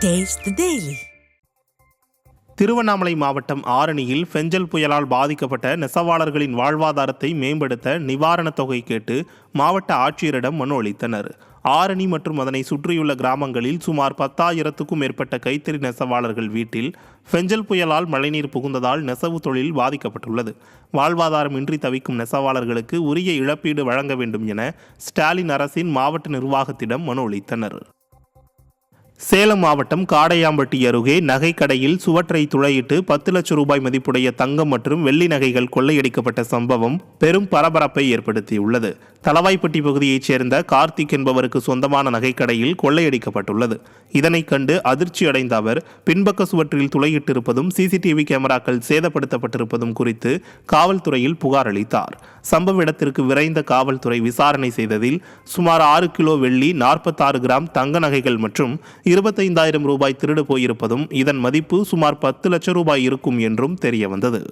Taste the Daily. Tiruvannamalai மாவட்டம் ஆரணியில் பெஞ்சல் புயலால் பாதிக்கப்பட்ட நெசவாளர்களின் வாழ்வாதாரத்தை மேம்படுத்த நிவாரணத் தொகை கேட்டு மாவட்ட ஆட்சியரிடம் மனு அளித்தனர். ஆரணி மற்றும் அதனை சுற்றியுள்ள கிராமங்களில் சுமார் 10,000க்கும் மேற்பட்ட கைத்தறி நெசவாளர்கள் வீட்டில் பெஞ்சல் புயலால் மழைநீர் புகுந்ததால் நெசவு தொழில் பாதிக்கப்பட்டுள்ளது. வாழ்வாதாரமின்றி தவிக்கும் நெசவாளர்களுக்கு உரிய இழப்பீடு வழங்க வேண்டும் என ஸ்டாலின் அரசின் மாவட்ட நிர்வாகத்திடம் மனு அளித்தனர். சேலம் மாவட்டம் காடையாம்பட்டி அருகே நகைக்கடையில் சுவற்றை துளையிட்டு 10 லட்சம் ரூபாய் மதிப்புடைய தங்கம் மற்றும் வெள்ளி நகைகள் கொள்ளையடிக்கப்பட்ட சம்பவம் பெரும் பரபரப்பை ஏற்படுத்தியுள்ளது. தளவாய்ப்பட்டி பகுதியைச் சேர்ந்த கார்த்திக் என்பவருக்கு சொந்தமான நகைக்கடையில் கொள்ளையடிக்கப்பட்டுள்ளது. இதனைக் கண்டு அதிர்ச்சி அடைந்த அவர் பின்பக்க சுவற்றில் துளையிட்டிருப்பதும் சிசிடிவி கேமராக்கள் சேதப்படுத்தப்பட்டிருப்பதும் குறித்து காவல்துறையில் புகார் அளித்தார். சம்பவ இடத்திற்கு விரைந்த காவல்துறை விசாரணை செய்ததில் சுமார் 6 கிலோ வெள்ளி, 46 கிராம் தங்க நகைகள் மற்றும் 25,000 ரூபாய் திருடு போயிருப்பதும் இதன் மதிப்பு சுமார் 10 லட்சம் ரூபாய் இருக்கும் என்றும் தெரியவந்தது.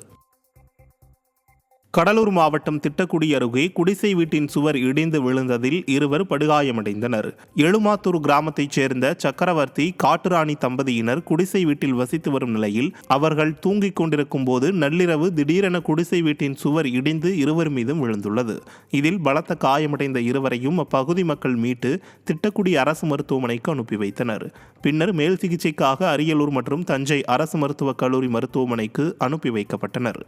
கடலூர் மாவட்டம் திட்டக்குடி அருகே குடிசை வீட்டின் சுவர் இடிந்து விழுந்ததில் 2 படுகாயமடைந்தனர். எழுமாத்தூர் கிராமத்தைச் சேர்ந்த சக்கரவர்த்தி, காட்டுராணி தம்பதியினர் குடிசை வீட்டில் வசித்து வரும் நிலையில் அவர்கள் தூங்கிக் கொண்டிருக்கும் போது நள்ளிரவு திடீரென குடிசை வீட்டின் சுவர் இடிந்து 2 மீதும் விழுந்துள்ளது. இதில் பலத்த காயமடைந்த 2வரையும் அப்பகுதி மக்கள் மீட்டு திட்டக்குடி அரசு மருத்துவமனைக்கு அனுப்பி வைத்தனர். பின்னர் மேல் சிகிச்சைக்காக அரியலூர் மற்றும் தஞ்சை அரசு மருத்துவக் கல்லூரி மருத்துவமனைக்கு அனுப்பி வைக்கப்பட்டனர்.